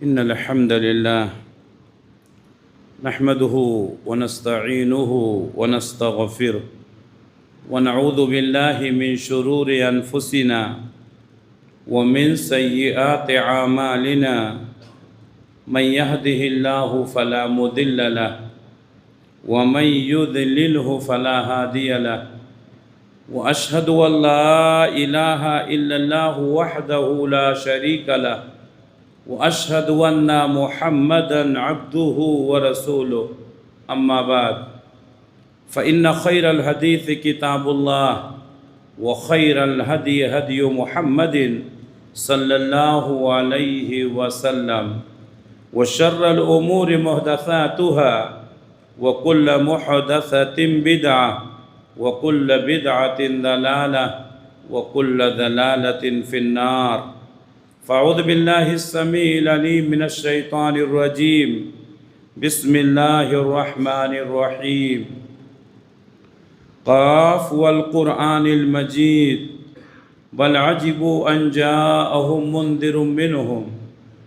إن الحمد لله نحمده ونستعينه ونستغفره ونعوذ بالله من شرور أنفسنا ومن سيئات أعمالنا من يهده الله فلا مضل له ومن يضلله فلا هادي له وأشهد أن لا إله إلا الله وحده لا شريك له وأشهد أن محمدًا عبده ورسوله أما بعد فإن خير الحديث كتاب الله وخير الهدي هدي محمد صلى الله عليه وسلم وشر الأمور محدثاتها وكل محدثة بدعة وكل بدعة ضلالة وكل ضلالة في النار فأعوذ بالله السميع العليم من الشيطان الرجيم بسم الله الرحمن الرحيم قاف والقرآن المجيد بل عجبوا أن جاءهم منذر منهم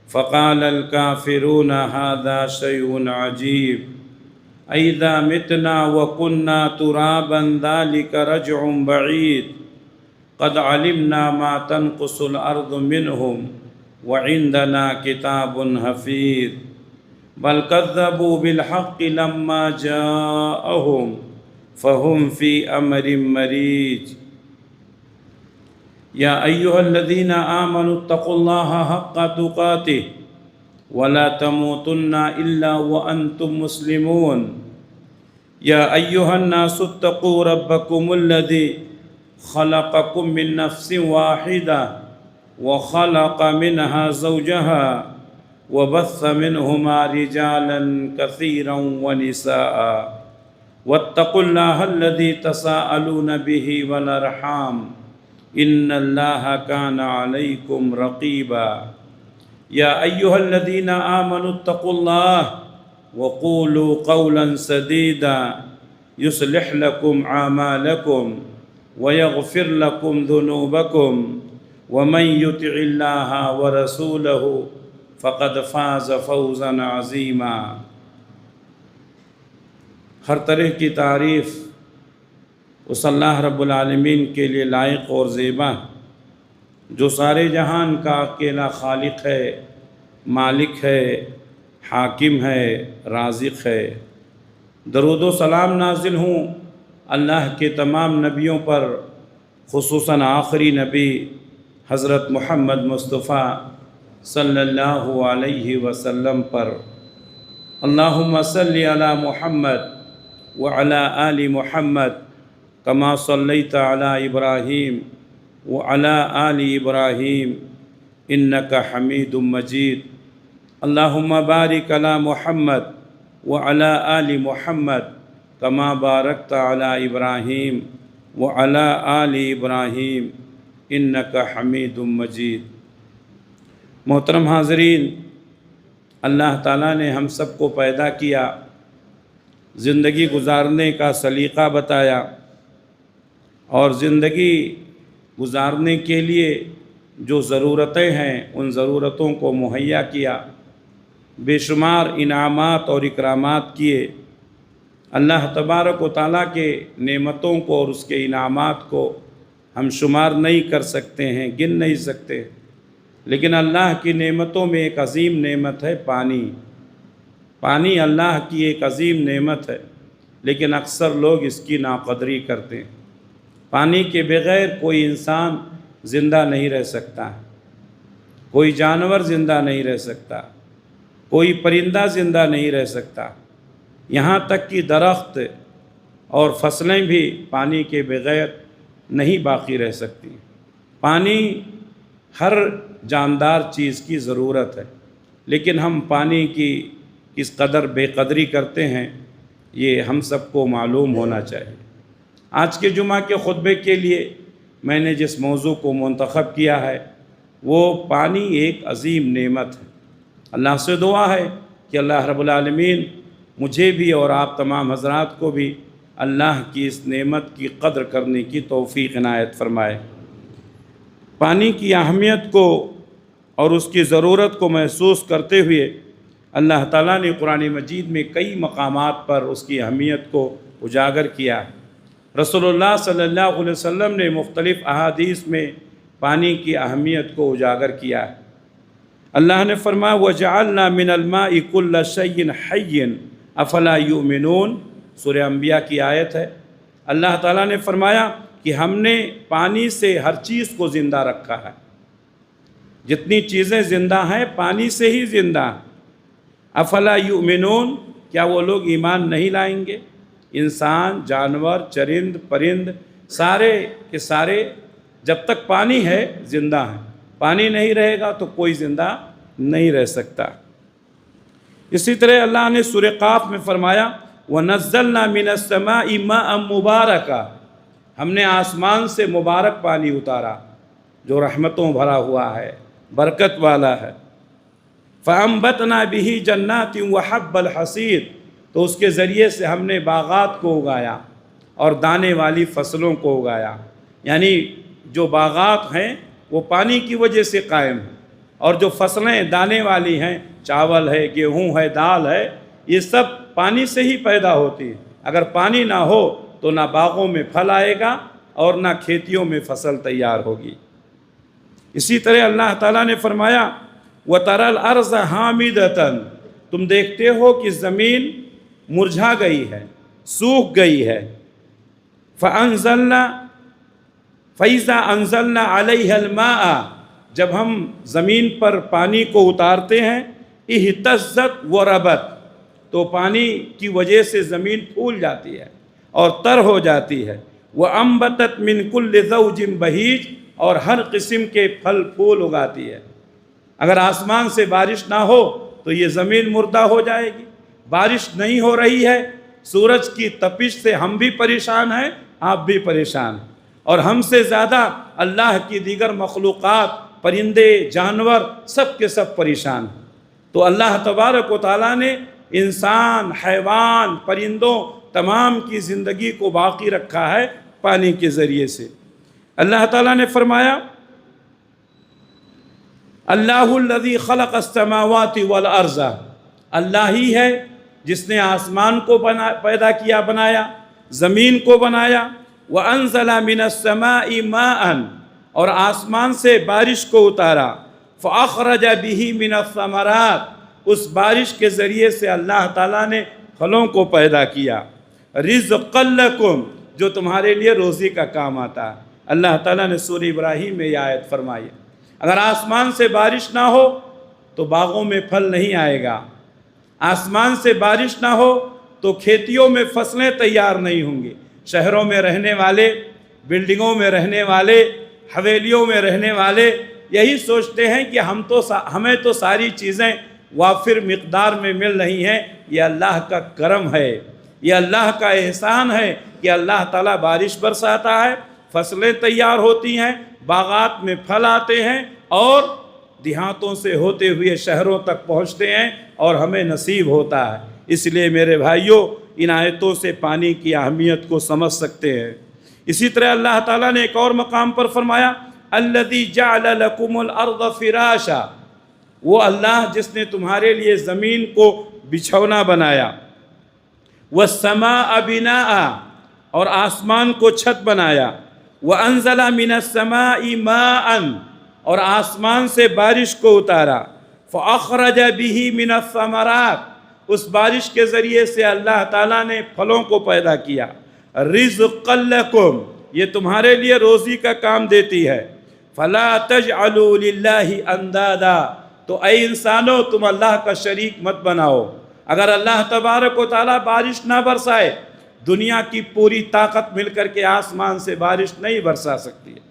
فقال الكافرون هذا شيء عجيب أئذا متنا وكنا ترابا ذلك رجع بعيد قد علمنا ما تنقص الأرض منهم وعندنا كتاب حفيظ بل كذبوا بالحق لما جاءهم فهم في أمر مريج يا أيها الذين آمنوا اتقوا الله حق تقاته ولا تموتن إلا وأنتم مسلمون يا أيها الناس اتقوا ربكم الذي خلقكم من نفس واحدة وخلق منها زوجها وبث منهما رجالا كثيرا ونساء واتقوا الله الذي تساءلون به والأرحام إن الله كان عليكم رقيبا يا أيها الذين آمنوا اتقوا الله وقولوا قولا سديدا يصلح لكم أعمالكم ويغفر لكم ذنوبكم ومن يطع الله ورسوله فقد فاز فوزا عظيما ہر طرح کی تعریف اس اللہ رب العالمین کے لیے لائق اور زیبا جو سارے جہان کا اکیلا خالق ہے، مالک ہے، حاکم ہے، رازق ہے۔ درود و سلام نازل ہوں اللہ کے تمام نبیوں پر، خصوصاً آخری نبی حضرت محمد مصطفیٰ صلی اللہ علیہ وسلم پر۔ اللہم صلی علی محمد وعلی آل محمد کما صلیت علی ابراہیم وعلی آل ابراہیم انک حمید مجید۔ اللہم بارک علی محمد وعلی آل محمد کما بارکت علی ابراہیم وعلی آل ابراہیم انک حمید مجید۔ محترم حاضرین، اللہ تعالیٰ نے ہم سب کو پیدا کیا، زندگی گزارنے کا سلیقہ بتایا اور زندگی گزارنے کے لیے جو ضرورتیں ہیں ان ضرورتوں کو مہیا کیا، بے شمار انعامات اور اکرامات کیے۔ اللہ تبارک و تعالیٰ کے نعمتوں کو اور اس کے انعامات کو ہم شمار نہیں کر سکتے ہیں، گن نہیں سکتے، لیکن اللہ کی نعمتوں میں ایک عظیم نعمت ہے پانی۔ پانی اللہ کی ایک عظیم نعمت ہے، لیکن اکثر لوگ اس کی ناقدری کرتے ہیں۔ پانی کے بغیر کوئی انسان زندہ نہیں رہ سکتا، کوئی جانور زندہ نہیں رہ سکتا، کوئی پرندہ زندہ نہیں رہ سکتا، یہاں تک کہ درخت اور فصلیں بھی پانی کے بغیر نہیں باقی رہ سکتی۔ پانی ہر جاندار چیز کی ضرورت ہے، لیکن ہم پانی کی کس قدر بے قدری کرتے ہیں یہ ہم سب کو معلوم ہونا چاہیے۔ آج کے جمعہ کے خطبے کے لیے میں نے جس موضوع کو منتخب کیا ہے وہ پانی ایک عظیم نعمت ہے۔ اللہ سے دعا ہے کہ اللہ رب العالمین مجھے بھی اور آپ تمام حضرات کو بھی اللہ کی اس نعمت کی قدر کرنے کی توفیق عنایت فرمائے۔ پانی کی اہمیت کو اور اس کی ضرورت کو محسوس کرتے ہوئے اللہ تعالیٰ نے قرآن مجید میں کئی مقامات پر اس کی اہمیت کو اجاگر کیا ہے۔ رسول اللہ صلی اللہ علیہ وسلم نے مختلف احادیث میں پانی کی اہمیت کو اجاگر کیا ہے۔ اللہ نے فرمایا وَجَعَلْنَا مِنَ الْمَاءِ كُلَّ شَيْءٍ حَيٍّ أَفَلَا يُؤْمِنُونَ، سورہ انبیاء کی آیت ہے۔ اللہ تعالیٰ نے فرمایا کہ ہم نے پانی سے ہر چیز کو زندہ رکھا ہے، جتنی چیزیں زندہ ہیں پانی سے ہی زندہ ہیں۔ افلا یؤمنون، کیا وہ لوگ ایمان نہیں لائیں گے؟ انسان، جانور، چرند، پرند، سارے کے سارے جب تک پانی ہے زندہ ہیں، پانی نہیں رہے گا تو کوئی زندہ نہیں رہ سکتا۔ اسی طرح اللہ نے سورہ قاف میں فرمایا وَنَزَّلْنَا مِنَ السَّمَاءِ مَاءً مُبَارَكًا، ہم نے آسمان سے مبارک پانی اتارا جو رحمتوں بھرا ہوا ہے، برکت والا ہے۔ فَأَنبَتْنَا بِهِ جَنَّاتٍ وَحَبَّ الْحَصِيدِ، تو اس کے ذریعے سے ہم نے باغات کو اگایا اور دانے والی فصلوں کو اگایا، یعنی جو باغات ہیں وہ پانی کی وجہ سے قائم ہیں، اور جو فصلیں دانے والی ہیں، چاول ہے، گیہوں ہے، دال ہے، یہ سب پانی سے ہی پیدا ہوتی ہیں۔ اگر پانی نہ ہو تو نہ باغوں میں پھل آئے گا اور نہ کھیتیوں میں فصل تیار ہوگی۔ اسی طرح اللہ تعالیٰ نے فرمایا وَتَرَى الْأَرْضَ حَامِدَةً، تم دیکھتے ہو کہ زمین مرجھا گئی ہے، سوکھ گئی ہے۔ فَأَنزَلْنَا فَإِذَا أَنزَلْنَا عَلَيْهَا الْمَاءَ، جب ہم زمین پر پانی کو اتارتے ہیں اهْتَزَّتْ وَرَبَتْ، تو پانی کی وجہ سے زمین پھول جاتی ہے اور تر ہو جاتی ہے۔ وَأَنبَتَتْ مِنْ كُلِّ زَوْجٍ بَهِيجٍ، اور ہر قسم کے پھل پھول اگاتی ہے۔ اگر آسمان سے بارش نہ ہو تو یہ زمین مردہ ہو جائے گی۔ بارش نہیں ہو رہی ہے، سورج کی تپش سے ہم بھی پریشان ہیں، آپ بھی پریشان ہیں، اور ہم سے زیادہ اللہ کی دیگر مخلوقات، پرندے، جانور، سب کے سب پریشان ہیں۔ تو اللہ تبارک و تعالیٰ نے انسان، حیوان، پرندوں، تمام کی زندگی کو باقی رکھا ہے پانی کے ذریعے سے۔ اللہ تعالیٰ نے فرمایا اللہ الذی خلق السماوات والارض، اللہ ہی ہے جس نے آسمان کو پیدا کیا، بنایا، زمین کو بنایا۔ وَأَنزَلَ مِنَ السَّمَاءِ مَاءً، اور آسمان سے بارش کو اتارا۔ فَأَخْرَجَ بِهِ مِنَ الثَّمَرَاتِ، اس بارش کے ذریعے سے اللہ تعالیٰ نے پھلوں کو پیدا کیا۔ رِزْقًا لَكُمْ، جو تمہارے لیے روزی کا کام آتا ہے۔ اللہ تعالیٰ نے سورہ ابراہیم میں یہ آیت فرمائی ہے۔ اگر آسمان سے بارش نہ ہو تو باغوں میں پھل نہیں آئے گا، آسمان سے بارش نہ ہو تو کھیتیوں میں فصلیں تیار نہیں ہوں گی۔ شہروں میں رہنے والے، بلڈنگوں میں رہنے والے، حویلیوں میں رہنے والے یہی سوچتے ہیں کہ ہمیں تو ساری چیزیں وافر مقدار میں مل رہی ہیں۔ یہ اللہ کا کرم ہے، یہ اللہ کا احسان ہے کہ اللہ تعالیٰ بارش برساتا ہے، فصلیں تیار ہوتی ہیں، باغات میں پھل آتے ہیں، اور دیہاتوں سے ہوتے ہوئے شہروں تک پہنچتے ہیں اور ہمیں نصیب ہوتا ہے۔ اس لیے میرے بھائیوں، ان آیتوں سے پانی کی اہمیت کو سمجھ سکتے ہیں۔ اسی طرح اللہ تعالیٰ نے ایک اور مقام پر فرمایا الذی جعل لکم الارض فراشا، وہ اللہ جس نے تمہارے لیے زمین کو بچھونا بنایا۔ والسماء بناء، اور آسمان کو چھت بنایا۔ وَأَنزَلَ مِنَ السَّمَاءِ مَاءً، اور آسمان سے بارش کو اتارا۔ فَأَخْرَجَ بِهِ مِنَ الثَّمَرَاتِ، اس بارش کے ذریعے سے اللہ تعالیٰ نے پھلوں کو پیدا کیا۔ رِزْقًا لَكُمْ، یہ تمہارے لیے روزی کا کام دیتی ہے۔ فَلَا تَجْعَلُوا لِلَّهِ أَنْدَادًا، تو اے انسانوں تم اللہ کا شریک مت بناؤ۔ اگر اللہ تبارک و تعالیٰ بارش نہ برسائے، دنیا کی پوری طاقت مل کر کے آسمان سے بارش نہیں برسا سکتی ہے۔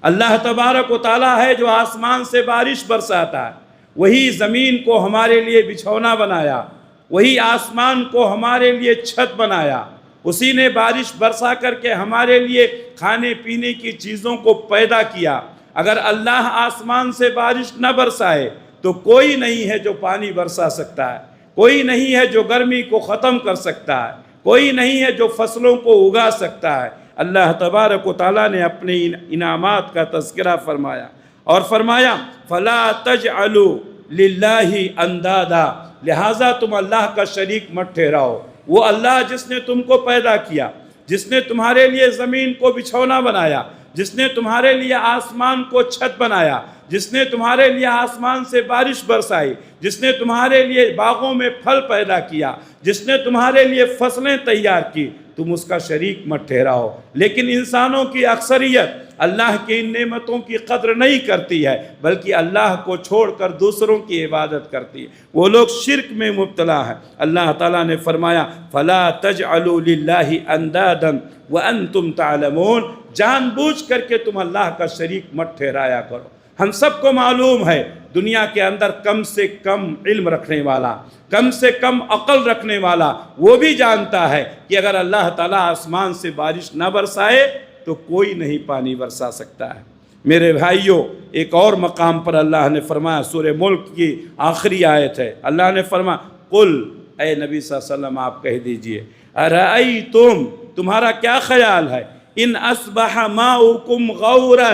اللہ تبارک و تعالیٰ ہے جو آسمان سے بارش برساتا ہے، وہی زمین کو ہمارے لیے بچھونا بنایا، وہی آسمان کو ہمارے لیے چھت بنایا، اسی نے بارش برسا کر کے ہمارے لیے کھانے پینے کی چیزوں کو پیدا کیا۔ اگر اللہ آسمان سے بارش نہ برسائے تو کوئی نہیں ہے جو پانی برسا سکتا ہے، کوئی نہیں ہے جو گرمی کو ختم کر سکتا ہے، کوئی نہیں ہے جو فصلوں کو اگا سکتا ہے۔ اللہ تبارک و تعالیٰ نے اپنے انعامات کا تذکرہ فرمایا۔ اور فرمایا فلا تجعلوا للہ اندادا، لہٰذا تم اللہ کا شریک مت ٹھہراؤ۔ وہ اللہ جس نے تم کو پیدا کیا، جس نے تمہارے لیے زمین کو بچھونا بنایا، جس نے تمہارے لیے آسمان کو چھت بنایا، جس نے تمہارے لیے آسمان سے بارش برسائی، جس نے تمہارے لیے باغوں میں پھل پیدا کیا، جس نے تمہارے لیے فصلیں تیار کی، تم اس کا شریک مت ٹھہراؤ۔ لیکن انسانوں کی اکثریت اللہ کی ان نعمتوں کی قدر نہیں کرتی ہے، بلکہ اللہ کو چھوڑ کر دوسروں کی عبادت کرتی ہے، وہ لوگ شرک میں مبتلا ہیں۔ اللہ تعالیٰ نے فرمایا فَلَا تَجْعَلُوا لِلَّهِ أَنْدَادًا وَأَنْتُمْ تَعْلَمُونَ، جان بوجھ کر کے تم اللہ کا شریک مت ٹھہرایا کرو۔ ہم سب کو معلوم ہے دنیا کے اندر کم سے کم علم رکھنے والا، کم سے کم عقل رکھنے والا وہ بھی جانتا ہے کہ اگر اللہ تعالیٰ آسمان سے بارش نہ برسائے تو کوئی نہیں پانی برسا سکتا ہے۔ میرے بھائیوں، ایک اور مقام پر اللہ نے فرمایا، سورہ ملک کی آخری آیت ہے، اللہ نے فرمایا قل، اے نبی صلی اللہ علیہ وسلم آپ کہہ دیجئے، ارأیتم، تمہارا کیا خیال ہے، ان اصبح ماؤکم غورا،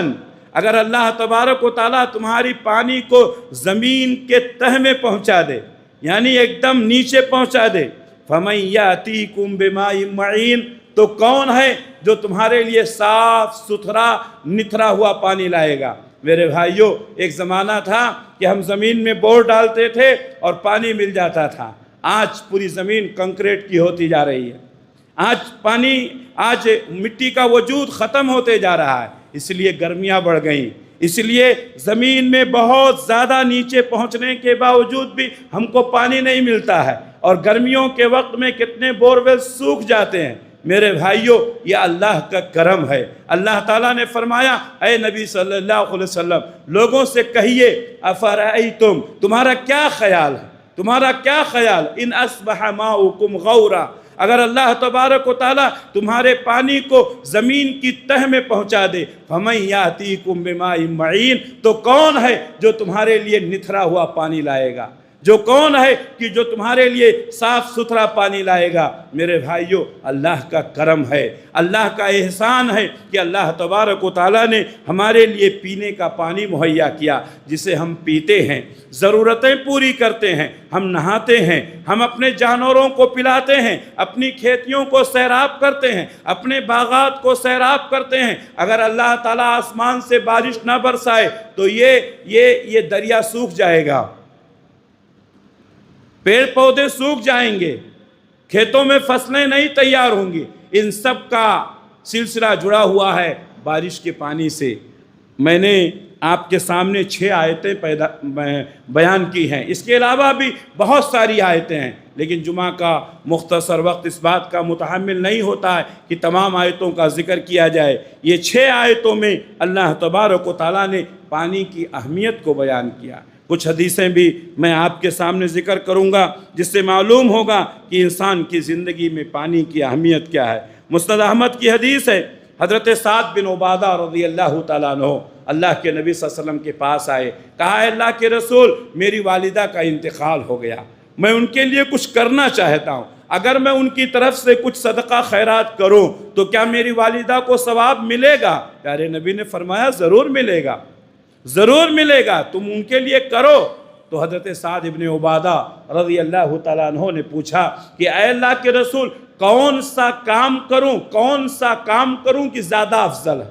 اگر اللہ تبارک و تعالیٰ تمہاری پانی کو زمین کے تہ میں پہنچا دے، یعنی ایک دم نیچے پہنچا دے، فَمَن يَأْتِيكُم بِمَاءٍ مَّعِينٍ، تو کون ہے جو تمہارے لیے صاف ستھرا نتھرا ہوا پانی لائے گا۔ میرے بھائیوں، ایک زمانہ تھا کہ ہم زمین میں بور ڈالتے تھے اور پانی مل جاتا تھا، آج پوری زمین کنکریٹ کی ہوتی جا رہی ہے، آج مٹی کا وجود ختم ہوتے جا رہا ہے، اس لیے گرمیاں بڑھ گئیں، اس لیے زمین میں بہت زیادہ نیچے پہنچنے کے باوجود بھی ہم کو پانی نہیں ملتا ہے، اور گرمیوں کے وقت میں کتنے بورویل سوکھ جاتے ہیں۔ میرے بھائیوں، یہ اللہ کا کرم ہے۔ اللہ تعالیٰ نے فرمایا اے نبی صلی اللہ علیہ وسلم لوگوں سے کہیے افرأیتم، تمہارا کیا خیال ہے، تمہارا کیا خیال، ان اصبح ماؤکم غورا، اگر اللہ تبارک و تعالیٰ تمہارے پانی کو زمین کی تہ میں پہنچا دے، فَمَن يَأْتِيكُم بِمَاءٍ مَّعِينٍ، تو کون ہے جو تمہارے لیے نتھرا ہوا پانی لائے گا، جو کون ہے کہ جو تمہارے لیے صاف ستھرا پانی لائے گا۔ میرے بھائیوں، اللہ کا کرم ہے، اللہ کا احسان ہے کہ اللہ تبارک و تعالیٰ نے ہمارے لیے پینے کا پانی مہیا کیا، جسے ہم پیتے ہیں، ضرورتیں پوری کرتے ہیں، ہم نہاتے ہیں، ہم اپنے جانوروں کو پلاتے ہیں، اپنی کھیتیوں کو سیراب کرتے ہیں، اپنے باغات کو سیراب کرتے ہیں۔ اگر اللہ تعالیٰ آسمان سے بارش نہ برسائے تو یہ دریا سوکھ جائے گا، پیڑ پودے سوکھ جائیں گے، کھیتوں میں فصلیں نہیں تیار ہوں گی۔ ان سب کا سلسلہ جڑا ہوا ہے بارش کے پانی سے۔ میں نے آپ کے سامنے 6 آیتیں بیان کی ہیں، اس کے علاوہ بھی بہت ساری آیتیں ہیں، لیکن جمعہ کا مختصر وقت اس بات کا متحمل نہیں ہوتا ہے کہ تمام آیتوں کا ذکر کیا جائے۔ یہ 6 آیتوں میں اللہ تبارک و تعالیٰ نے پانی کی اہمیت کو بیان کیا۔ کچھ حدیثیں بھی میں آپ کے سامنے ذکر کروں گا جس سے معلوم ہوگا کہ انسان کی زندگی میں پانی کی اہمیت کیا ہے۔ مسند احمد کی حدیث ہے، حضرت سعد بن عبادہ رضی اللہ تعالیٰ عنہ اللہ کے نبی صلی اللہ علیہ وسلم کے پاس آئے، کہا اے اللہ کے رسول، میری والدہ کا انتقال ہو گیا، میں ان کے لیے کچھ کرنا چاہتا ہوں، اگر میں ان کی طرف سے کچھ صدقہ خیرات کروں تو کیا میری والدہ کو ثواب ملے گا؟ پیارے نبی نے فرمایا ضرور ملے گا، ضرور ملے گا، تم ان کے لیے کرو۔ تو حضرت سعد بن عبادہ رضی اللہ تعالیٰ عنہ نے پوچھا کہ اے اللہ کے رسول، کون سا کام کروں کہ زیادہ افضل ہے،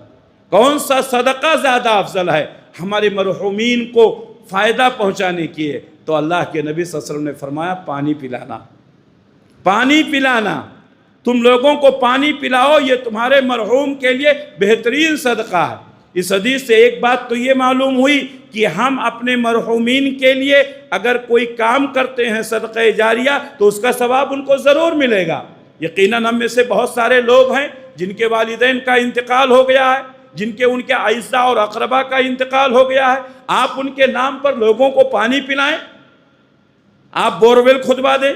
کون سا صدقہ زیادہ افضل ہے ہمارے مرحومین کو فائدہ پہنچانے کی ہے؟ تو اللہ کے نبی صلی اللہ علیہ وسلم نے فرمایا پانی پلانا، پانی پلانا، تم لوگوں کو پانی پلاؤ، یہ تمہارے مرحوم کے لیے بہترین صدقہ ہے۔ اس حدیث سے ایک بات تو یہ معلوم ہوئی کہ ہم اپنے مرحومین کے لیے اگر کوئی کام کرتے ہیں صدقہ جاریہ تو اس کا ثواب ان کو ضرور ملے گا۔ یقیناً ہم میں سے بہت سارے لوگ ہیں جن کے والدین کا انتقال ہو گیا ہے، جن کے ان کے اعزاء اور اقربا کا انتقال ہو گیا ہے، آپ ان کے نام پر لوگوں کو پانی پلائیں، آپ بورویل کھدوا دیں،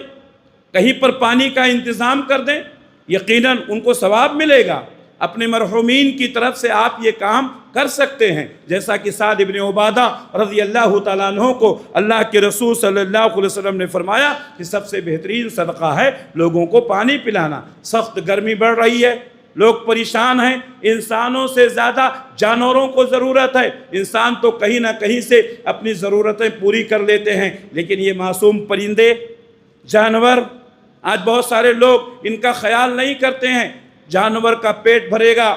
کہیں پر پانی کا انتظام کر دیں، یقیناً ان کو ثواب ملے گا۔ اپنے مرحومین کی طرف سے آپ یہ کام کر سکتے ہیں، جیسا کہ سعد بن عبادہ رضی اللہ تعالیٰ عنہ کو اللہ کے رسول صلی اللہ علیہ وسلم نے فرمایا کہ سب سے بہترین صدقہ ہے لوگوں کو پانی پلانا۔ سخت گرمی بڑھ رہی ہے، لوگ پریشان ہیں، انسانوں سے زیادہ جانوروں کو ضرورت ہے۔ انسان تو کہیں نہ کہیں سے اپنی ضرورتیں پوری کر لیتے ہیں، لیکن یہ معصوم پرندے، جانور، آج بہت سارے لوگ ان کا خیال نہیں کرتے ہیں۔ جانور کا پیٹ بھرے گا،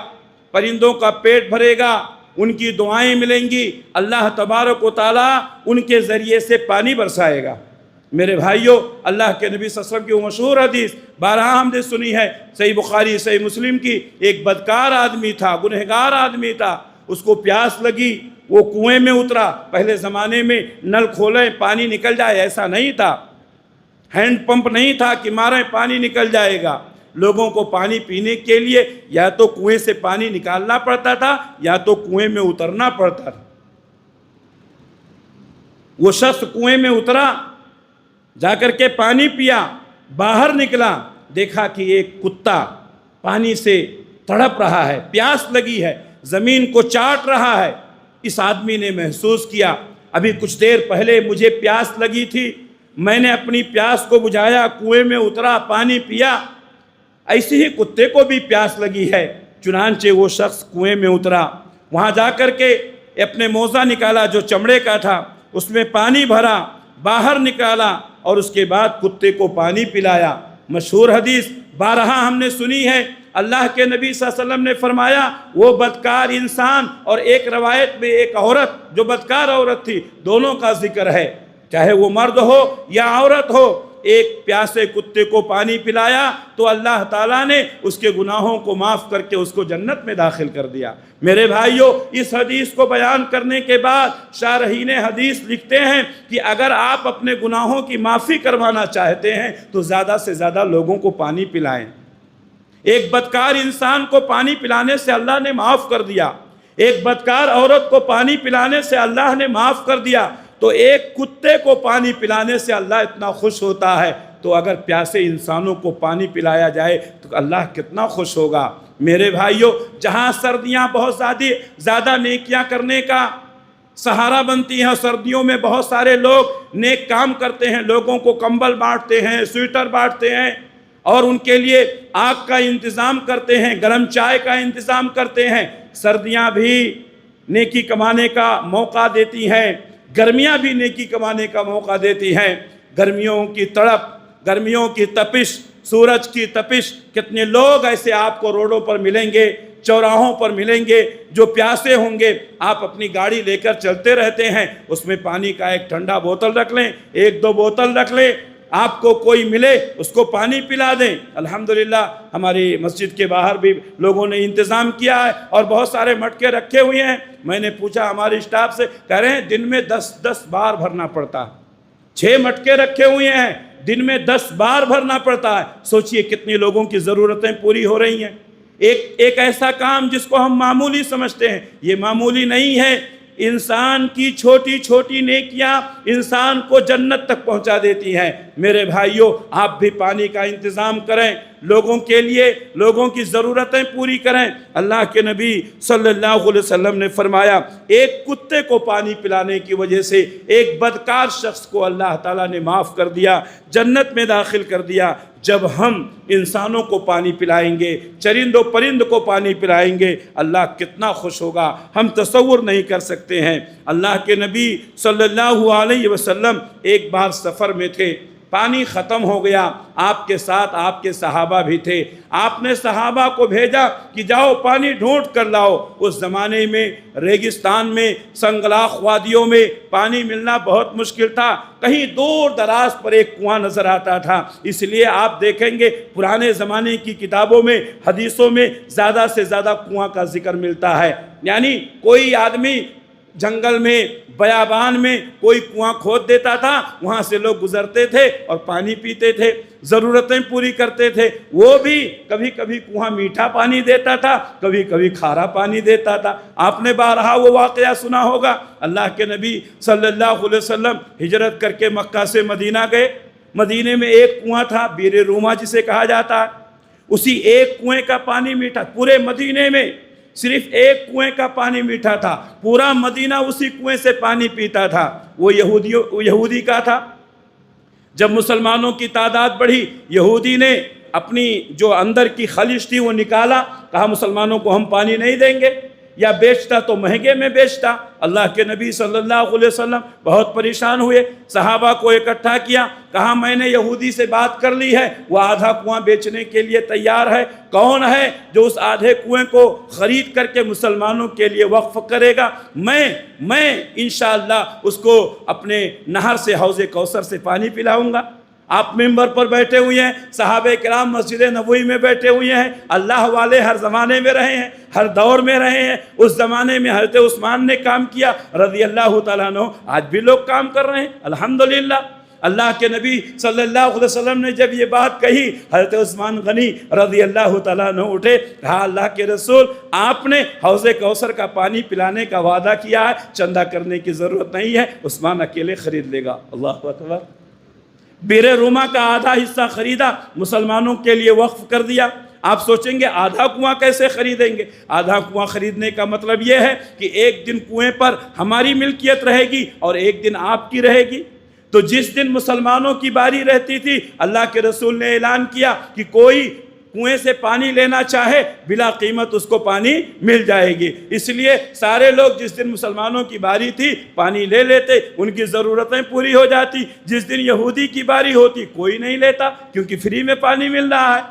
پرندوں کا پیٹ بھرے گا، ان کی دعائیں ملیں گی، اللہ تبارک و تعالیٰ ان کے ذریعے سے پانی برسائے گا۔ میرے بھائیوں، اللہ کے نبی صلی اللہ علیہ وسلم کی وہ مشہور حدیث بارہا ہم نے سنی ہے، صحیح بخاری صحیح مسلم کی۔ ایک بدکار آدمی تھا، گنہگار آدمی تھا، اس کو پیاس لگی، وہ کنویں میں اترا۔ پہلے زمانے میں نل کھولیں پانی نکل جائے ایسا نہیں تھا، ہینڈ پمپ نہیں تھا کہ ماریں پانی نکل جائے گا۔ لوگوں کو پانی پینے کے لیے یا تو کنویں سے پانی نکالنا پڑتا تھا یا تو کنویں میں اترنا پڑتا تھا۔ وہ شخص کنویں میں اترا، جا کر کے پانی پیا، باہر نکلا، دیکھا کہ ایک کتا پانی سے تڑپ رہا ہے، پیاس لگی ہے، زمین کو چاٹ رہا ہے۔ اس آدمی نے محسوس کیا ابھی کچھ دیر پہلے مجھے پیاس لگی تھی، میں نے اپنی پیاس کو بجھایا، کنویں میں اترا، پانی پیا، ایسی ہی کتے کو بھی پیاس لگی ہے۔ چنانچہ وہ شخص کنویں میں اترا، وہاں جا کر کے اپنے موزہ نکالا جو چمڑے کا تھا، اس میں پانی بھرا، باہر نکالا اور اس کے بعد کتے کو پانی پلایا۔ مشہور حدیث بارہا ہم نے سنی ہے، اللہ کے نبی صلی اللہ علیہ وسلم نے فرمایا وہ بدکار انسان اور ایک روایت میں ایک عورت جو بدکار عورت تھی، دونوں کا ذکر ہے، چاہے وہ مرد ہو یا عورت ہو، ایک پیاسے کتے کو پانی پلایا تو اللہ تعالیٰ نے اس کے گناہوں کو معاف کر کے اس کو جنت میں داخل کر دیا۔ میرے بھائیوں، اس حدیث کو بیان کرنے کے بعد شارحین حدیث لکھتے ہیں کہ اگر آپ اپنے گناہوں کی معافی کروانا چاہتے ہیں تو زیادہ سے زیادہ لوگوں کو پانی پلائیں۔ ایک بدکار انسان کو پانی پلانے سے اللہ نے معاف کر دیا، ایک بدکار عورت کو پانی پلانے سے اللہ نے معاف کر دیا، تو ایک کتے کو پانی پلانے سے اللہ اتنا خوش ہوتا ہے، تو اگر پیاسے انسانوں کو پانی پلایا جائے تو اللہ کتنا خوش ہوگا۔ میرے بھائیوں، جہاں سردیاں بہت زیادہ نیکیاں کرنے کا سہارا بنتی ہیں، سردیوں میں بہت سارے لوگ نیک کام کرتے ہیں، لوگوں کو کمبل بانٹتے ہیں، سویٹر بانٹتے ہیں اور ان کے لیے آگ کا انتظام کرتے ہیں، گرم چائے کا انتظام کرتے ہیں۔ سردیاں بھی نیکی کمانے کا موقع دیتی ہیں، گرمیاں بھی نیکی کمانے کا موقع دیتی ہیں۔ گرمیوں کی تڑپ، گرمیوں کی تپش، سورج کی تپش، کتنے لوگ ایسے آپ کو روڈوں پر ملیں گے، چوراہوں پر ملیں گے جو پیاسے ہوں گے۔ آپ اپنی گاڑی لے کر چلتے رہتے ہیں، اس میں پانی کا ایک ٹھنڈا بوتل رکھ لیں، ایک دو بوتل رکھ لیں، آپ کو کوئی ملے اس کو پانی پلا دیں۔ الحمدللہ ہماری مسجد کے باہر بھی لوگوں نے انتظام کیا ہے اور بہت سارے مٹکے رکھے ہوئے ہیں۔ میں نے پوچھا ہمارے اسٹاف سے، کہہ رہے ہیں دن میں 10 بار بھرنا پڑتا ہے، 6 مٹکے رکھے ہوئے ہیں، دن میں 10 بار بھرنا پڑتا ہے۔ سوچئے کتنی لوگوں کی ضرورتیں پوری ہو رہی ہیں۔ ایک ایسا کام جس کو ہم معمولی سمجھتے ہیں، یہ معمولی نہیں ہے۔ انسان کی چھوٹی چھوٹی نیکیاں انسان کو جنت تک پہنچا دیتی ہیں۔ میرے بھائیوں، آپ بھی پانی کا انتظام کریں، لوگوں کے لیے لوگوں کی ضرورتیں پوری کریں۔ اللہ کے نبی صلی اللہ علیہ وسلم نے فرمایا ایک کتے کو پانی پلانے کی وجہ سے ایک بدکار شخص کو اللہ تعالیٰ نے معاف کر دیا، جنت میں داخل کر دیا۔ جب ہم انسانوں کو پانی پلائیں گے، چرند و پرند کو پانی پلائیں گے، اللہ کتنا خوش ہوگا، ہم تصور نہیں کر سکتے ہیں۔ اللہ کے نبی صلی اللہ علیہ وسلم ایک بار سفر میں تھے، پانی ختم ہو گیا، آپ کے ساتھ آپ کے صحابہ بھی تھے۔ آپ نے صحابہ کو بھیجا کہ جاؤ پانی ڈھونڈ کر لاؤ۔ اس زمانے میں ریگستان میں، سنگلاخ وادیوں میں پانی ملنا بہت مشکل تھا، کہیں دور دراز پر ایک کنواں نظر آتا تھا۔ اس لیے آپ دیکھیں گے پرانے زمانے کی کتابوں میں، حدیثوں میں زیادہ سے زیادہ کنواں کا ذکر ملتا ہے۔ یعنی کوئی آدمی جنگل میں، بیابان میں کوئی کنواں کھود دیتا تھا، وہاں سے لوگ گزرتے تھے اور پانی پیتے تھے، ضرورتیں پوری کرتے تھے۔ وہ بھی کبھی کبھی کنواں میٹھا پانی دیتا تھا، کبھی کبھی کھارا پانی دیتا تھا۔ آپ نے بارہا وہ واقعہ سنا ہوگا۔ اللہ کے نبی صلی اللہ علیہ وسلم ہجرت کر کے مکہ سے مدینہ گئے۔ مدینے میں ایک کنواں تھا، بیر روما جسے کہا جاتا ہے، اسی ایک کنویں کا پانی میٹھا، پورے مدینے میں صرف ایک کنویں کا پانی میٹھا تھا، پورا مدینہ اسی کنویں سے پانی پیتا تھا۔ وہ یہودی کا تھا۔ جب مسلمانوں کی تعداد بڑھی، یہودی نے اپنی جو اندر کی خلش تھی وہ نکالا، کہا مسلمانوں کو ہم پانی نہیں دیں گے، یا بیچتا تو مہنگے میں بیچتا۔ اللہ کے نبی صلی اللہ علیہ وسلم بہت پریشان ہوئے، صحابہ کو اکٹھا کیا، کہا میں نے یہودی سے بات کر لی ہے، وہ آدھا کنواں بیچنے کے لیے تیار ہے، کون ہے جو اس آدھے کنویں کو خرید کر کے مسلمانوں کے لیے وقف کرے گا؟ میں انشاءاللہ اس کو اپنے نہر سے، حوض کوثر سے پانی پلاؤں گا۔ آپ ممبر پر بیٹھے ہوئے ہیں، صحابہ کرام مسجد نبوی میں بیٹھے ہوئے ہیں، اللہ والے ہر زمانے میں رہے ہیں، ہر دور میں رہے ہیں۔ اس زمانے میں حضرت عثمان نے کام کیا رضی اللہ تعالیٰ عنہ، آج بھی لوگ کام کر رہے ہیں الحمدللہ۔ اللہ کے نبی صلی اللہ علیہ وسلم نے جب یہ بات کہی، حضرت عثمان غنی رضی اللہ تعالیٰ عنہ اٹھے، کہا اللہ کے رسول آپ نے حوض کوثر کا پانی پلانے کا وعدہ کیا ہے، چندہ کرنے کی ضرورت نہیں ہے، عثمان اکیلے خرید لے گا۔ اللہ اکبر۔ بیر روما کا آدھا حصہ خریدا، مسلمانوں کے لیے وقف کر دیا۔ آپ سوچیں گے آدھا کنواں کیسے خریدیں گے؟ آدھا کنواں خریدنے کا مطلب یہ ہے کہ ایک دن کنویں پر ہماری ملکیت رہے گی اور ایک دن آپ کی رہے گی۔ تو جس دن مسلمانوں کی باری رہتی تھی، اللہ کے رسول نے اعلان کیا کہ کوئی کنویں سے پانی لینا چاہے بلا قیمت اس کو پانی مل جائے گی۔ اس لیے سارے لوگ جس دن مسلمانوں کی باری تھی پانی لے لیتے، ان کی ضرورتیں پوری ہو جاتی۔ جس دن یہودی کی باری ہوتی کوئی نہیں لیتا، کیونکہ فری میں پانی مل رہا ہے۔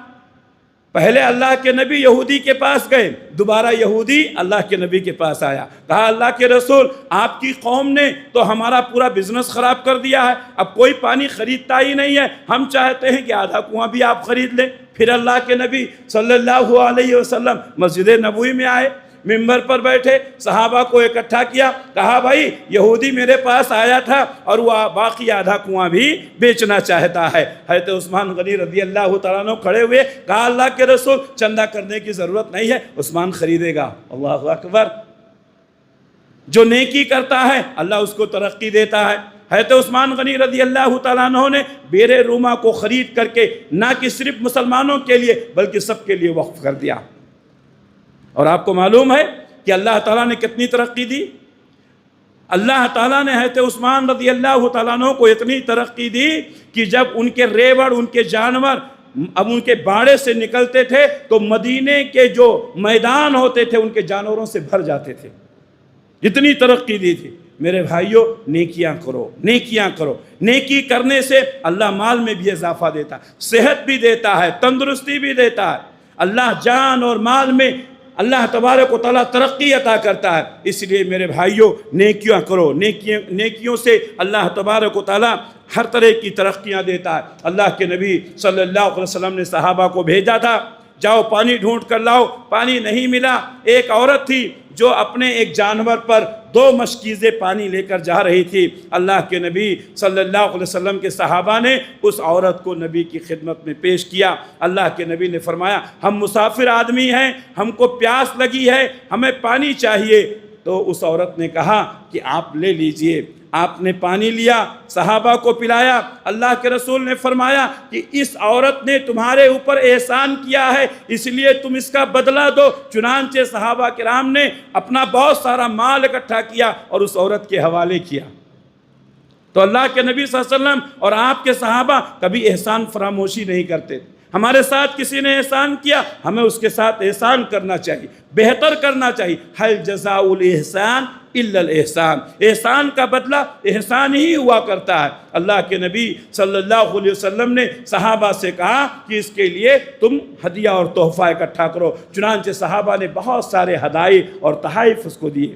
پہلے اللہ کے نبی یہودی کے پاس گئے، دوبارہ یہودی اللہ کے نبی کے پاس آیا، کہا اللہ کے رسول آپ کی قوم نے تو ہمارا پورا بزنس خراب کر دیا ہے، اب کوئی پانی خریدتا ہی نہیں ہے، ہم چاہتے ہیں کہ آدھا کنواں بھی آپ خرید لیں۔ پھر اللہ کے نبی صلی اللہ علیہ وسلم مسجد نبوی میں آئے، ممبر پر بیٹھے، صحابہ کو اکٹھا کیا، کہا بھائی یہودی میرے پاس آیا تھا اور وہ باقی آدھا کنواں بھی بیچنا چاہتا ہے۔ حضرت عثمان غنی رضی اللہ تعالیٰ عنہ کھڑے ہوئے، کہا اللہ کے رسول چندہ کرنے کی ضرورت نہیں ہے، عثمان خریدے گا۔ اللہ اکبر۔ جو نیکی کرتا ہے اللہ اس کو ترقی دیتا ہے۔ حضرت عثمان غنی رضی اللہ تعالیٰ عنہ نے بیر روما کو خرید کر کے نہ کہ صرف مسلمانوں کے لیے بلکہ سب کے لیے وقف کر دیا۔ اور آپ کو معلوم ہے کہ اللہ تعالیٰ نے کتنی ترقی دی؟ اللہ تعالیٰ نے حضرت عثمان رضی اللہ تعالیٰ عنہ کو اتنی ترقی دی کہ جب ان کے ریوڑ، ان کے جانور اب ان کے باڑے سے نکلتے تھے تو مدینے کے جو میدان ہوتے تھے ان کے جانوروں سے بھر جاتے تھے، اتنی ترقی دی تھی۔ میرے بھائیوں نیکیاں کرو، نیکیاں کرو۔ نیکی کرنے سے اللہ مال میں بھی اضافہ دیتا ہے، صحت بھی دیتا ہے، تندرستی بھی دیتا ہے۔ اللہ جان اور مال میں اللہ تبارک و تعالیٰ ترقی عطا کرتا ہے۔ اس لیے میرے بھائیوں نیکیاں کرو، نیکیوں سے اللہ تبارک و تعالیٰ ہر طرح کی ترقیاں دیتا ہے۔ اللہ کے نبی صلی اللہ علیہ وسلم نے صحابہ کو بھیجا تھا، جاؤ پانی ڈھونڈ کر لاؤ، پانی نہیں ملا۔ ایک عورت تھی جو اپنے ایک جانور پر 2 مشکیزیں پانی لے کر جا رہی تھی۔ اللہ کے نبی صلی اللہ علیہ وسلم کے صحابہ نے اس عورت کو نبی کی خدمت میں پیش کیا۔ اللہ کے نبی نے فرمایا ہم مسافر آدمی ہیں، ہم کو پیاس لگی ہے، ہمیں پانی چاہیے۔ تو اس عورت نے کہا کہ آپ لے لیجئے۔ آپ نے پانی لیا، صحابہ کو پلایا۔ اللہ کے رسول نے فرمایا کہ اس عورت نے تمہارے اوپر احسان کیا ہے، اس لیے تم اس کا بدلہ دو۔ چنانچہ صحابہ کرام نے اپنا بہت سارا مال اکٹھا کیا اور اس عورت کے حوالے کیا۔ تو اللہ کے نبی صلی اللہ علیہ وسلم اور آپ کے صحابہ کبھی احسان فراموشی نہیں کرتے۔ ہمارے ساتھ کسی نے احسان کیا، ہمیں اس کے ساتھ احسان کرنا چاہیے، بہتر کرنا چاہیے۔ حل جزاء الاحسان الا الاحسان، احسان کا بدلہ احسان ہی ہوا کرتا ہے۔ اللہ کے نبی صلی اللہ علیہ وسلم نے صحابہ سے کہا کہ اس کے لیے تم ہدیہ اور تحفہ اکٹھا کرو۔ چنانچہ صحابہ نے بہت سارے ہدائے اور تحائف اس کو دیے۔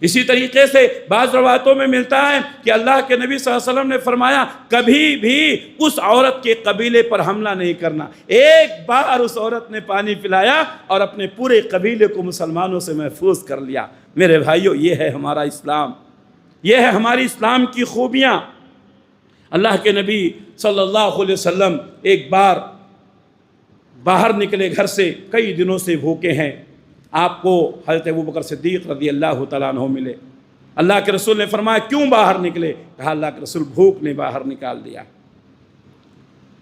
اسی طریقے سے بعض روایتوں میں ملتا ہے کہ اللہ کے نبی صلی اللہ علیہ وسلم نے فرمایا کبھی بھی اس عورت کے قبیلے پر حملہ نہیں کرنا۔ ایک بار اس عورت نے پانی پلایا اور اپنے پورے قبیلے کو مسلمانوں سے محفوظ کر لیا۔ میرے بھائیوں یہ ہے ہمارا اسلام، یہ ہے ہماری اسلام کی خوبیاں۔ اللہ کے نبی صلی اللہ علیہ وسلم ایک بار باہر نکلے گھر سے، کئی دنوں سے بھوکے ہیں۔ آپ کو حضرت ابوبکر صدیق رضی اللہ تعالیٰ عنہ ملے۔ اللہ کے رسول نے فرمایا کیوں باہر نکلے؟ کہا اللہ کے رسول بھوک نے باہر نکال دیا۔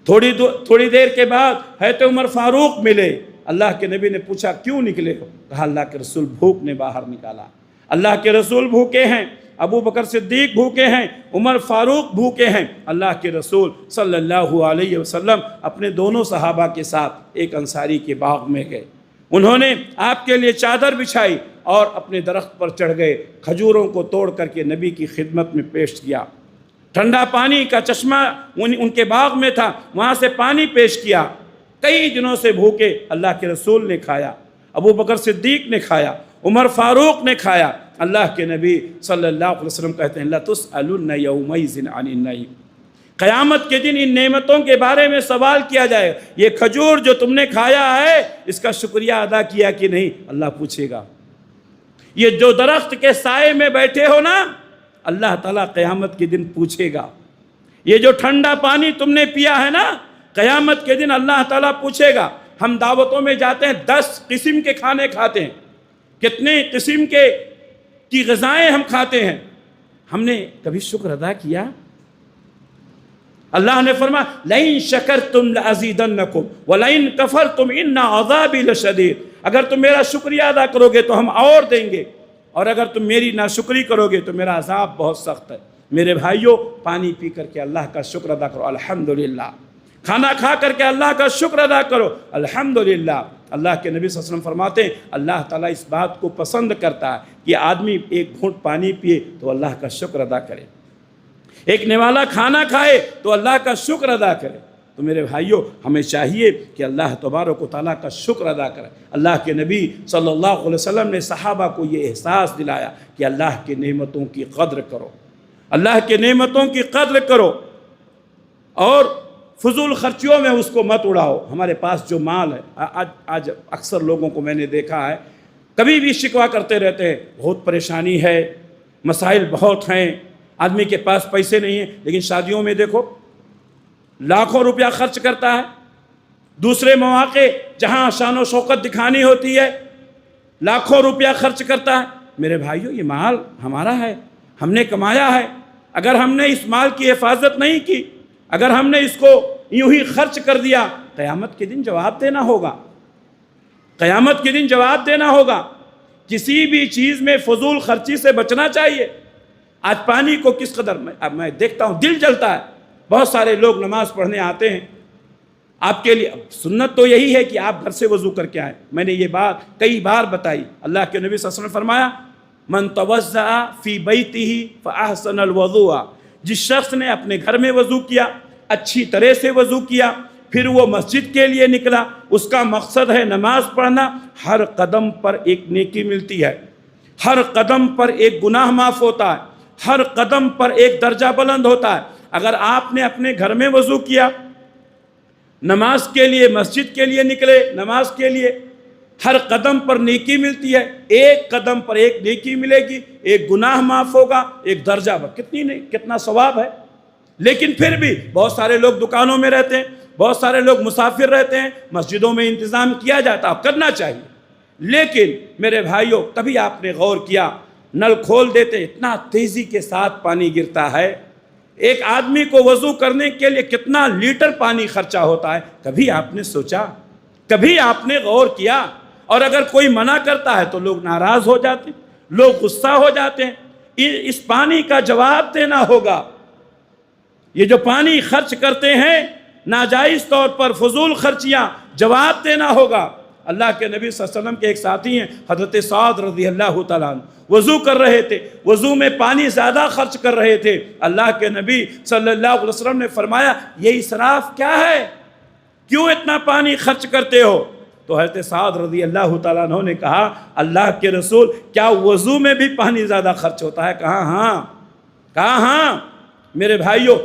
تھوڑی دیر کے بعد حضرت عمر فاروق ملے۔ اللہ کے نبی نے پوچھا کیوں نکلے ہو؟ کہا اللہ کے رسول بھوک نے باہر نکالا۔ اللہ کے رسول بھوکے ہیں، ابو بکر صدیق بھوکے ہیں، عمر فاروق بھوکے ہیں۔ اللہ کے رسول صلی اللہ علیہ وسلم اپنے دونوں صحابہ کے ساتھ ایک انصاری کے باغ میں گئے، انہوں نے آپ کے لیے چادر بچھائی اور اپنے درخت پر چڑھ گئے، کھجوروں کو توڑ کر کے نبی کی خدمت میں پیش کیا، ٹھنڈا پانی کا چشمہ ان کے باغ میں تھا، وہاں سے پانی پیش کیا۔ کئی دنوں سے بھوکے اللہ کے رسول نے کھایا، ابو بکر صدیق نے کھایا، عمر فاروق نے کھایا۔ اللہ کے نبی صلی اللہ علیہ وسلم کہتے ہیں لَتُسْأَلُنَّ يَوْمَئِذٍ عَنِ النَّعِيمِ، قیامت کے دن ان نعمتوں کے بارے میں سوال کیا جائے، یہ کھجور جو تم نے کھایا ہے اس کا شکریہ ادا کیا کہ نہیں، اللہ پوچھے گا۔ یہ جو درخت کے سائے میں بیٹھے ہو نا، اللہ تعالیٰ قیامت کے دن پوچھے گا۔ یہ جو ٹھنڈا پانی تم نے پیا ہے نا، قیامت کے دن اللہ تعالیٰ پوچھے گا۔ ہم دعوتوں میں جاتے ہیں، 10 قسم کے کھانے کھاتے ہیں، کتنے قسم کی غذائیں ہم کھاتے ہیں، ہم نے کبھی شکر ادا کیا؟ اللہ نے فرمایا لَإِن شَكَرْتُمْ لَأَزِيدَنَّكُمْ وَلَإِن كَفَرْتُمْ إِنَّ عَذَابِي لَشَدِيدٌ، اگر تم میرا شکریہ ادا کرو گے تو ہم اور دیں گے، اور اگر تم میری ناشکری کرو گے تو میرا عذاب بہت سخت ہے۔ میرے بھائیوں، پانی پی کر کے اللہ کا شکر ادا کرو، الحمدللہ۔ کھانا کھا کر کے اللہ کا شکر ادا کرو، الحمدللہ۔ اللہ کے نبی صلی اللہ علیہ وسلم فرماتے ہیں اللہ تعالیٰ اس بات کو پسند کرتا ہے کہ آدمی ایک گھونٹ پانی پیے تو اللہ کا شکر ادا کرے، ایک نوالا کھانا کھائے تو اللہ کا شکر ادا کرے۔ تو میرے بھائیوں، ہمیں چاہیے کہ اللہ تبارک و تعالیٰ کا شکر ادا کرے۔ اللہ کے نبی صلی اللہ علیہ وسلم نے صحابہ کو یہ احساس دلایا کہ اللہ کی نعمتوں کی قدر کرو، اللہ کے نعمتوں کی قدر کرو، اور فضول خرچیوں میں اس کو مت اڑاؤ۔ ہمارے پاس جو مال ہے، آج اکثر لوگوں کو میں نے دیکھا ہے کبھی بھی شکوہ کرتے رہتے ہیں، بہت پریشانی ہے، مسائل بہت ہیں، آدمی کے پاس پیسے نہیں ہیں، لیکن شادیوں میں دیکھو لاکھوں روپیہ خرچ کرتا ہے، دوسرے مواقع جہاں شان و شوکت دکھانی ہوتی ہے لاکھوں روپیہ خرچ کرتا ہے۔ میرے بھائیوں، یہ مال ہمارا ہے، ہم نے کمایا ہے، اگر ہم نے اس مال کی حفاظت نہیں کی، اگر ہم نے اس کو یوں ہی خرچ کر دیا، قیامت کے دن جواب دینا ہوگا، قیامت کے دن جواب دینا ہوگا۔ کسی بھی چیز میں فضول خرچی سے بچنا چاہیے۔ آج پانی کو کس قدر میں دیکھتا ہوں، دل جلتا ہے، بہت سارے لوگ نماز پڑھنے آتے ہیں، آپ کے لیے سنت تو یہی ہے کہ آپ گھر سے وضو کر کے آئیں، میں نے یہ بات کئی بار بتائی۔ اللہ کے نبی صلی اللہ علیہ وسلم نے فرمایا من توضأ فی بیتہ فاحسن الوضوء، جس شخص نے اپنے گھر میں وضو کیا، اچھی طرح سے وضو کیا، پھر وہ مسجد کے لیے نکلا، اس کا مقصد ہے نماز پڑھنا، ہر قدم پر ایک نیکی ملتی ہے، ہر قدم پر ایک گناہ معاف ہوتا ہے، ہر قدم پر ایک درجہ بلند ہوتا ہے۔ اگر آپ نے اپنے گھر میں وضو کیا، نماز کے لیے مسجد کے لیے نکلے، نماز کے لیے، ہر قدم پر نیکی ملتی ہے، ایک قدم پر ایک نیکی ملے گی، ایک گناہ معاف ہوگا، ایک درجہ کتنا ثواب ہے۔ لیکن پھر بھی بہت سارے لوگ دکانوں میں رہتے ہیں، بہت سارے لوگ مسافر رہتے ہیں، مسجدوں میں انتظام کیا جاتا ہے، کرنا چاہیے، لیکن میرے بھائیوں کبھی آپ نے غور کیا نل کھول دیتے اتنا تیزی کے ساتھ پانی گرتا ہے، ایک آدمی کو وضو کرنے کے لیے کتنا لیٹر پانی خرچہ ہوتا ہے، کبھی آپ نے سوچا، کبھی آپ نے غور کیا؟ اور اگر کوئی منع کرتا ہے تو لوگ ناراض ہو جاتے ہیں، لوگ غصہ ہو جاتے ہیں۔ اس پانی کا جواب دینا ہوگا۔ یہ جو پانی خرچ کرتے ہیں ناجائز طور پر، فضول خرچیاں، جواب دینا ہوگا۔ اللہ کے نبی صلی اللہ علیہ وسلم کے ایک ساتھی ہیں حضرت سعد رضی اللہ تعالیٰ عنہ، وضو کر رہے تھے، وضو میں پانی زیادہ خرچ کر رہے تھے۔ اللہ کے نبی صلی اللہ علیہ وسلم نے فرمایا یہ اسراف کیا ہے، کیوں اتنا پانی خرچ کرتے ہو؟ تو حضرت سعد رضی اللہ تعالیٰ عنہ نے کہا اللہ کے رسول کیا وضو میں بھی پانی زیادہ خرچ ہوتا ہے؟ کہا ہاں، کہا ہاں۔ میرے بھائیوں،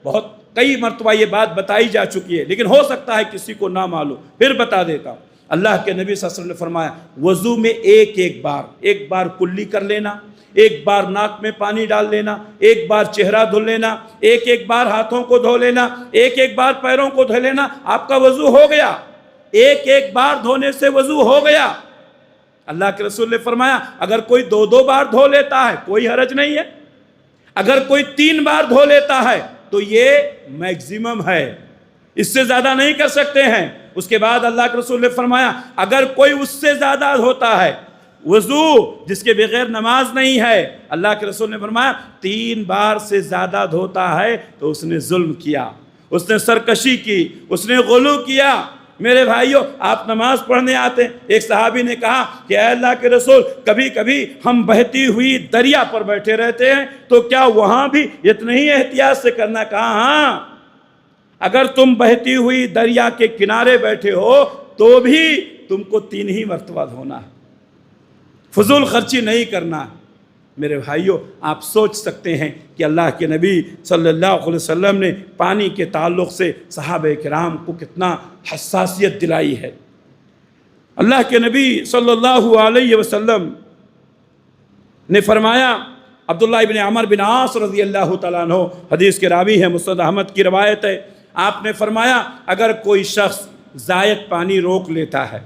بہت کئی مرتبہ یہ بات بتائی جا چکی ہے، لیکن ہو سکتا ہے کسی کو نہ معلوم، پھر بتا دیتا ہوں۔ اللہ کے نبی صلی اللہ علیہ وسلم نے فرمایا وضو میں ایک بار کلی کر لینا، ایک بار ناک میں پانی ڈال لینا، ایک بار چہرہ دھل لینا، ایک بار ہاتھوں کو دھو لینا، ایک بار پیروں کو دھو لینا، آپ کا وضو ہو گیا۔ ایک بار دھونے سے وضو ہو گیا۔ اللہ کے رسول نے فرمایا اگر کوئی 2 بار دھو لیتا ہے کوئی حرج نہیں ہے، اگر کوئی 3 بار دھو لیتا ہے تو یہ میکزیمم ہے، اس سے زیادہ نہیں کر سکتے ہیں۔ اس کے بعد اللہ کے رسول نے فرمایا اگر کوئی اس سے زیادہ ہوتا ہے وضو جس کے بغیر نماز نہیں ہے، اللہ کے رسول نے فرمایا 3 بار سے زیادہ دھوتا ہے تو اس نے ظلم کیا، اس نے سرکشی کی، اس نے غلو کیا۔ میرے بھائیوں، آپ نماز پڑھنے آتے ہیں، ایک صحابی نے کہا کہ اے اللہ کے رسول، کبھی کبھی ہم بہتی ہوئی دریا پر بیٹھے رہتے ہیں تو کیا وہاں بھی اتنا ہی احتیاط سے کرنا؟ کہا ہاں، اگر تم بہتی ہوئی دریا کے کنارے بیٹھے ہو تو بھی تم کو 3 ہی مرتبہ دھونا ہے، فضول خرچی نہیں کرنا ہے۔ میرے بھائیوں، آپ سوچ سکتے ہیں کہ اللہ کے نبی صلی اللہ علیہ وسلم نے پانی کے تعلق سے صحابہ کرام کو کتنا حساسیت دلائی ہے۔ اللہ کے نبی صلی اللہ علیہ وسلم نے فرمایا، عبداللہ ابن عمر بن عاص رضی اللہ تعالیٰ عنہ حدیث کے راوی ہیں، مسند احمد کی روایت ہے، آپ نے فرمایا اگر کوئی شخص زائد پانی روک لیتا ہے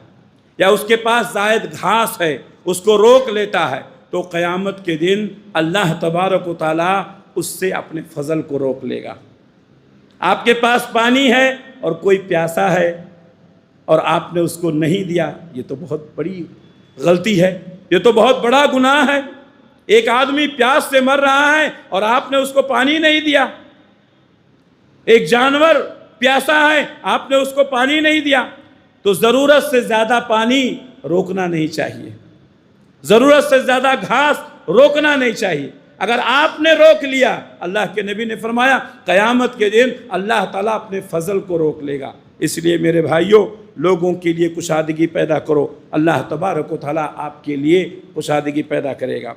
یا اس کے پاس زائد گھاس ہے اس کو روک لیتا ہے تو قیامت کے دن اللہ تبارک و تعالیٰ اس سے اپنے فضل کو روک لے گا۔ آپ کے پاس پانی ہے اور کوئی پیاسا ہے اور آپ نے اس کو نہیں دیا، یہ تو بہت بڑی غلطی ہے، یہ تو بہت بڑا گناہ ہے۔ ایک آدمی پیاس سے مر رہا ہے اور آپ نے اس کو پانی نہیں دیا، ایک جانور پیاسا ہے آپ نے اس کو پانی نہیں دیا، تو ضرورت سے زیادہ پانی روکنا نہیں چاہیے، ضرورت سے زیادہ گھاس روکنا نہیں چاہیے۔ اگر آپ نے روک لیا، اللہ کے نبی نے فرمایا قیامت کے دن اللہ تعالیٰ اپنے فضل کو روک لے گا۔ اس لیے میرے بھائیوں، لوگوں کے لیے کشادگی پیدا کرو، اللہ تبارک و تعالیٰ آپ کے لیے کشادگی پیدا کرے گا۔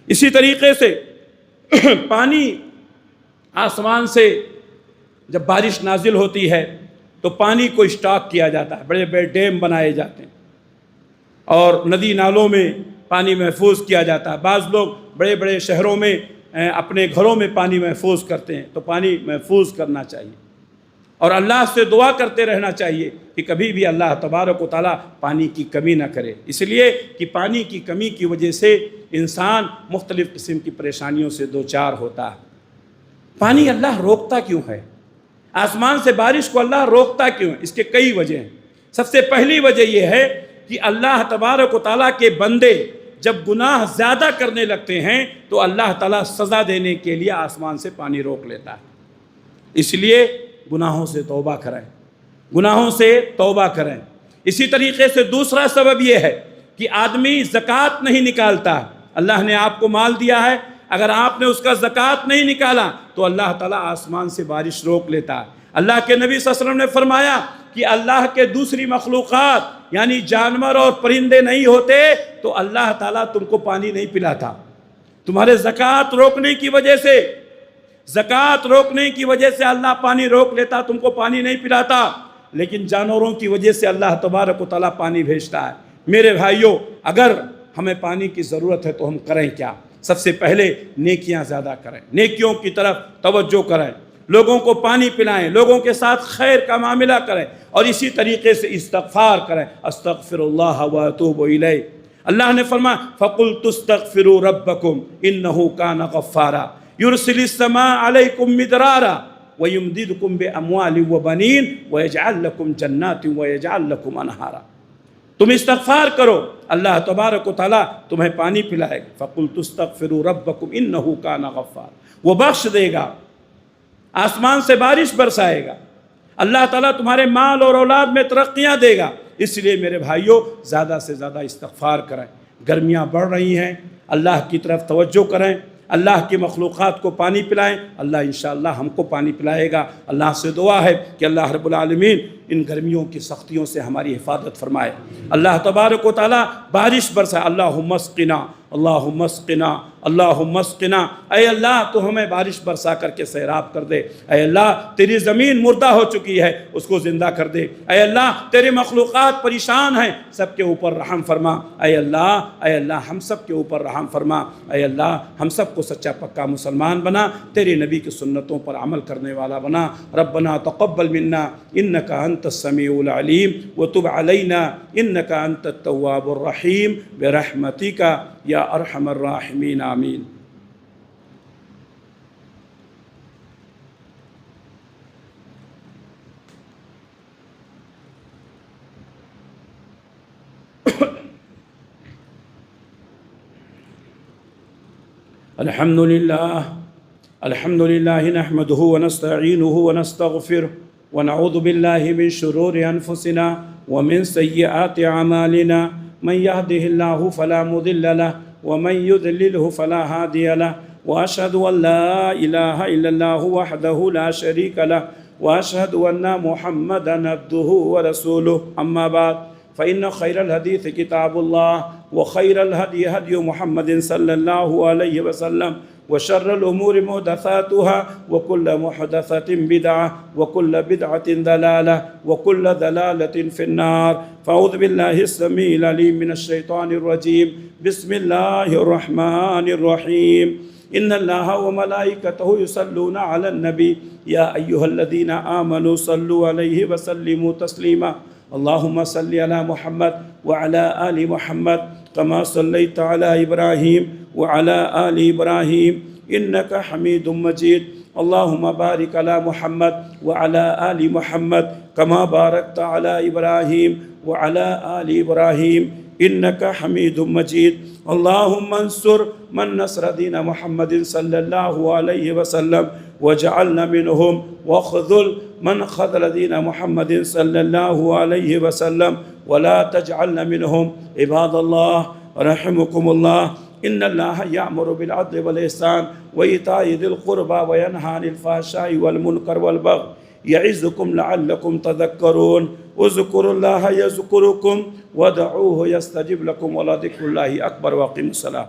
اسی طریقے سے پانی آسمان سے جب بارش نازل ہوتی ہے تو پانی کو اسٹاک کیا جاتا ہے، بڑے بڑے ڈیم بنائے جاتے ہیں اور ندی نالوں میں پانی محفوظ کیا جاتا ہے۔ بعض لوگ بڑے بڑے شہروں میں اپنے گھروں میں پانی محفوظ کرتے ہیں، تو پانی محفوظ کرنا چاہیے اور اللہ سے دعا کرتے رہنا چاہیے کہ کبھی بھی اللہ تبارک و تعالیٰ پانی کی کمی نہ کرے، اس لیے کہ پانی کی کمی کی وجہ سے انسان مختلف قسم کی پریشانیوں سے دوچار ہوتا ہے۔ پانی اللہ روکتا کیوں ہے؟ آسمان سے بارش کو اللہ روکتا کیوں ہے؟ اس کے کئی وجہ ہیں۔ سب سے پہلی وجہ یہ ہے کہ اللہ تبارک و تعالیٰ کے بندے جب گناہ زیادہ کرنے لگتے ہیں تو اللہ تعالیٰ سزا دینے کے لیے آسمان سے پانی روک لیتا ہے۔ اس لیے گناہوں سے توبہ کریں، گناہوں سے توبہ کریں۔ اسی طریقے سے دوسرا سبب یہ ہے کہ آدمی زکوٰۃ نہیں نکالتا۔ اللہ نے آپ کو مال دیا ہے، اگر آپ نے اس کا زکوٰۃ نہیں نکالا تو اللہ تعالیٰ آسمان سے بارش روک لیتا ہے۔ اللہ کے نبی صلی اللہ علیہ وسلم نے فرمایا کہ اللہ کے دوسری مخلوقات یعنی جانور اور پرندے نہیں ہوتے تو اللہ تعالیٰ تم کو پانی نہیں پلاتا۔ تمہارے زکوٰۃ روکنے کی وجہ سے، زکوٰۃ روکنے کی وجہ سے اللہ پانی روک لیتا، تم کو پانی نہیں پلاتا، لیکن جانوروں کی وجہ سے اللہ تبارک و تعالیٰ پانی بھیجتا ہے۔ میرے بھائیوں، اگر ہمیں پانی کی ضرورت ہے تو ہم کریں کیا؟ سب سے پہلے نیکیاں زیادہ کریں، نیکیوں کی طرف توجہ کریں، لوگوں کو پانی پلائیں، لوگوں کے ساتھ خیر کا معاملہ کریں، اور اسی طریقے سے استغفار کریں۔ استغفر اللہ واتوب الیہ۔ اللہ نے فرمایا فَقُلْتُ اسْتَغْفِرُوا رَبَّكُمْ إِنَّهُ كَانَ غَفَّارًا يُرْسِلِ السَّمَاءَ عَلَيْكُمْ مِدْرَارًا وَيُمْدِدْكُمْ بِأَمْوَالٍ وَبَنِينَ وَيَجْعَلْ لَكُمْ جَنَّاتٍ وَيَجْعَلْ لَكُمْ أَنْهَارًا۔ تم استغفار کرو، اللہ تبارک و تعالیٰ تمہیں پانی پلائے گا۔ فَقُلْتُ اسْتَغْفِرُوا رَبَّكُمْ إِنَّهُ كَانَ غَفَّارًا، وہ بخش دے گا، آسمان سے بارش برسائے گا، اللہ تعالیٰ تمہارے مال اور اولاد میں ترقیاں دے گا۔ اس لیے میرے بھائیوں، زیادہ سے زیادہ استغفار کریں۔ گرمیاں بڑھ رہی ہیں، اللہ کی طرف توجہ کریں، اللہ کی مخلوقات کو پانی پلائیں، اللہ انشاءاللہ ہم کو پانی پلائے گا۔ اللہ سے دعا ہے کہ اللہ رب العالمین ان گرمیوں کی سختیوں سے ہماری حفاظت فرمائے، اللہ تبارک و تعالیٰ بارش برسائے۔ اللہم اسقنا، اللہم اسقنا، اللہم اسقنا۔ اے اللہ تو ہمیں بارش برسا کر کے سیراب کر دے۔ اے اللہ تیری زمین مردہ ہو چکی ہے، اس کو زندہ کر دے۔ اے اللہ تیرے مخلوقات پریشان ہیں، سب کے اوپر رحم فرما۔ اے اللہ ہم سب کے اوپر رحم فرما۔ اے اللہ ہم سب کو سچا پکا مسلمان بنا، تیرے نبی کی سنتوں پر عمل کرنے والا بنا۔ ربنا تقبل منا انک انت السمیع العلیم وتب علینا انک انت التواب الرحیم برحمتک یا ارحم الراحمین، آمین۔ الحمد لله نحمده ونستعينه ونستغفره ونعوذ بالله من شرور أنفسنا ومن سيئات أعمالنا من يهده الله فلا مضل له ومن يضلله فلا هادي له وأشهد أن لا إله إلا الله وحده لا شريك له وأشهد أن محمدا عبده ورسوله أما بعد فإن خير الحديث كتاب الله وخير الهدي هدي محمد صلى الله عليه وسلم وشر الأمور محدثاتها وكل محدثة بدعة وكل بدعة ضلالة وكل ضلالة في النار فأعوذ بالله السميع العليم من الشيطان الرجيم بسم الله الرحمن الرحيم إن الله وملائكته يصلون على النبي يا أيها الذين آمنوا صلوا عليه وسلموا تسليما اللهم صل على محمد وعلى آل محمد كما صليت على إبراهيم وعلى آل إبراهيم إنك حميد مجيد اللهم بارك على محمد وعلى آل محمد كما باركت على إبراهيم وعلى آل إبراهيم إنك حميد مجيد اللهم انصر من نصر دين محمد صلى الله عليه وسلم وجعلنا منهم واخذل من خذل دين محمد صلى الله عليه وسلم ولا تجعلنا منهم عباد الله رحمكم الله إن الله يأمر بالعدل والإحسان وإيتاء ذي القربى وينهى عن الفحشاء والمنكر والبغي يعظكم لعلكم تذكرون اذكروا الله يذكركم ودعوه يستجب لكم ولذكر الله أكبر وأقيموا الصلاة